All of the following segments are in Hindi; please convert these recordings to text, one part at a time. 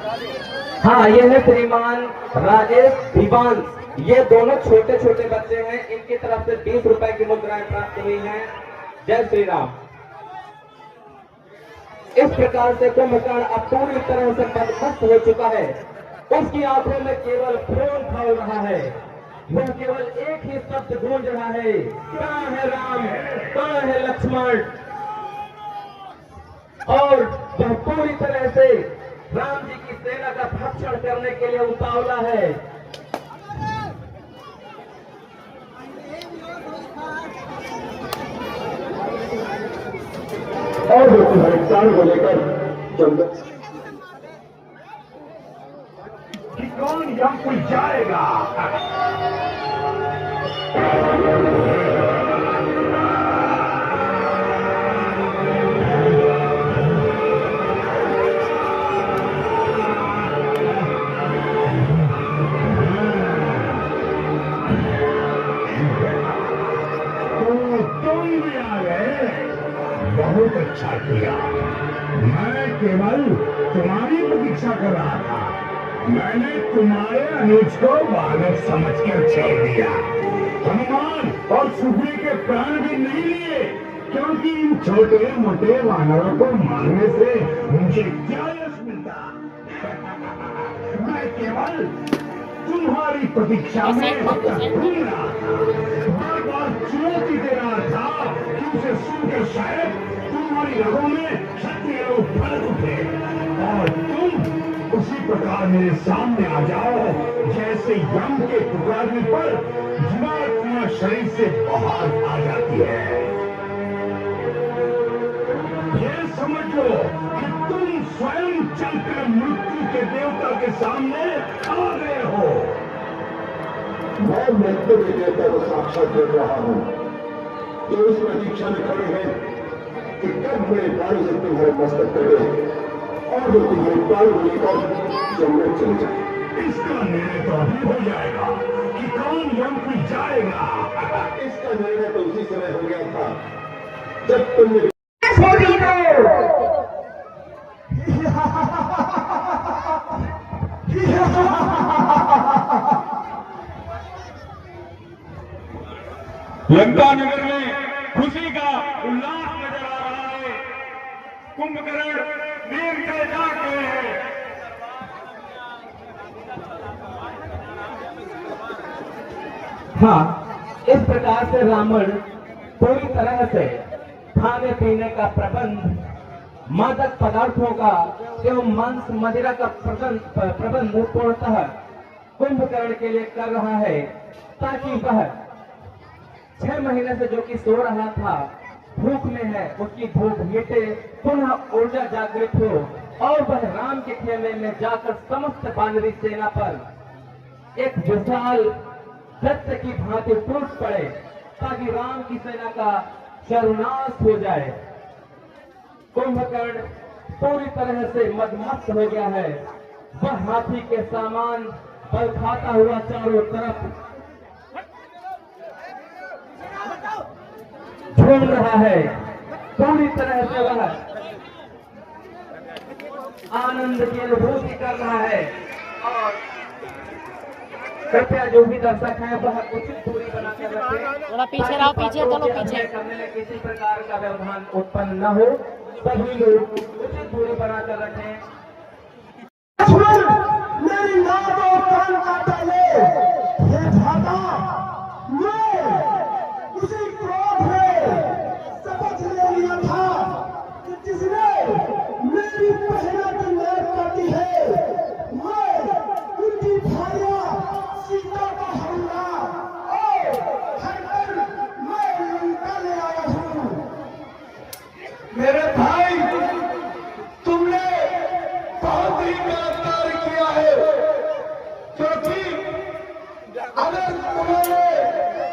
हाँ, ये है श्रीमान राजेश दीवान। ये दोनों छोटे छोटे बच्चे हैं। इनकी तरफ से 20 रुपए की मुद्राएं प्राप्त हुई हैं। जय श्री राम। इस प्रकार से कुंभकर्ण अब पूरी तरह से मदमस्त हो चुका है। उसकी आंखों में केवल खून खौल रहा है। वह केवल एक ही शब्द गूंज रहा है, कहाँ है राम, कहाँ है लक्ष्मण। और वह पूरी तरह से राम जी की सेना का भक्षण करने के लिए उतावला है। और हरिस्तान को लेकर जंगल कि कौन यम जाएगा। बहुत अच्छा किया। मैं केवल तुम्हारी प्रतीक्षा कर रहा था। मैंने तुम्हारे अनुज को बालक समझकर छोड़ दिया। हनुमान और सुग्रीव के प्राण भी नहीं लिए, क्योंकि इन छोटे मोटे वानरों को मारने से मुझे क्या यश मिलता। मैं केवल तुम्हारी प्रतीक्षा में घूम रहा था, बार बार चुनौती दे रहा था कि उसे सुनकर शायद तुम्हारी रगों में क्षत्रिय फल उठे और तुम उसी प्रकार मेरे सामने आ जाओ जैसे यम के पुकारने पर जीवात्मा शरीर से बाहर आ जाती है। ये समझ लो कि तुम स्वयं चलकर मृत्यु के देवता के सामने आ गए हो। मैं मृत्यु के देवता को साक्षात देख रहा हूँ, जो इस प्रतीक्षा में खड़े हैं कि कब मेरे बाणी से तुम्हारे मस्तक कटे और जो तुम्हारी बाणी लेकर जंगल चले जाए। इसका निर्णय तो अभी हो जाएगा कि कौन यम को जाएगा। इसका निर्णय तो उसी समय हो गया था जब तुमने लंका नगर में खुशी का उल्लास नजर आ रहा है। कुंभकर्ण वीर जय जाग गए हैं। हाँ, इस प्रकार से रावण पूरी तरह से खाने पीने का प्रबंध, मादक पदार्थों का एवं मांस मदिरा का प्रबंध पूर्णतः कुंभकर्ण के लिए कर रहा है, ताकि वह 6 महीने से जो कि सो रहा था, भूख में है, उसकी भूख मिटे, पुनः ऊर्जा जागृत हो और वह राम के खेमे में जाकर समस्त वानरी सेना पर एक विशाल सत्य की भांति टूट पड़े, ताकि राम की सेना का सर्वनाश हो जाए। कुंभकर्ण पूरी तरह से मदमस्त हो गया है। वह हाथी के सामान बल खाता हुआ चारों तरफ घूम रहा है। पूरी तरह से वह आनंद की अनुभूति कर रहा है। और कृपया जो भी दर्शक हैं वह उचित दूरी बनाकर रखें, थोड़ा पीछे रहो, पीछे दोनों पीछे करने में किसी प्रकार का व्यवधान उत्पन्न न हो। सभी लोग उचित दूरी बनाकर रखें। मेरी नाव कान काटा ले, ये धागा उसी क्रोध में शपथ ले लिया था कि जिसने मेरी पहला की नाक काटी है, मैं उनकी भार्या सीता का हमला और हरकर मैं लंका ले आया हूँ। मेरे भाई, तुमने बहुत ही गलत कार्य किया है, क्योंकि अगर तुम्हारे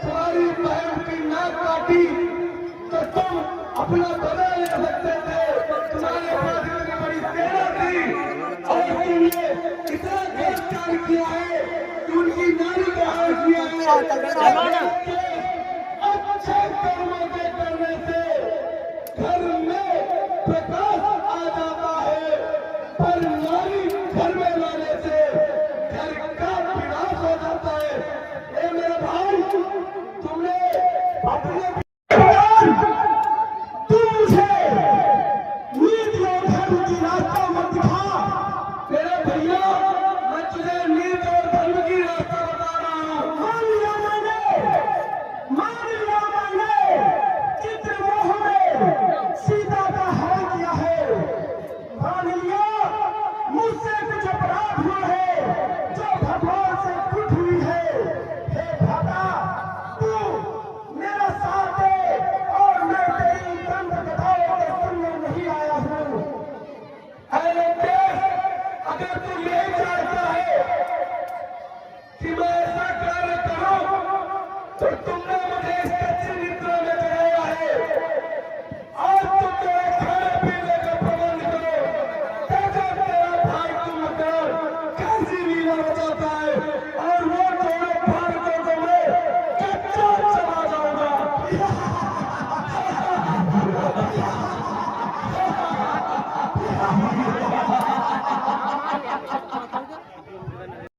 तुम्हारी बहन की नाक काटी तो तुम अपना बदला ले सकते थे। तुम्हारे पास इतनी बड़ी सेना थी और तुमने इतना गलत कार्य किया है कि उनकी नानी का हार किया है। अच्छे कर्मों के करने से घर में प्रकाश आ जाता है, पर नारी घर में मुझसे कुछ अपराध हुआ है जो भगवान से कुछ हुई है। हे भ्राता, तू मेरा साथ दे और मैं तेरी दंड कथाओं के सुनने नहीं आया हूँ। अरे देश, अगर तू यही चाहता है कि मैं ऐसा कार्य करूं, तो तुमने मुझे इस कच्ची निद्रा में जगाया है। आज तुम मेरे खाने पीने का प्रबंध करो। देखो तेरा भाई तुम कैसी लीला बचाता है, और वो जोड़े फाड़ कर तो मैं कच्चा चला जाऊंगा।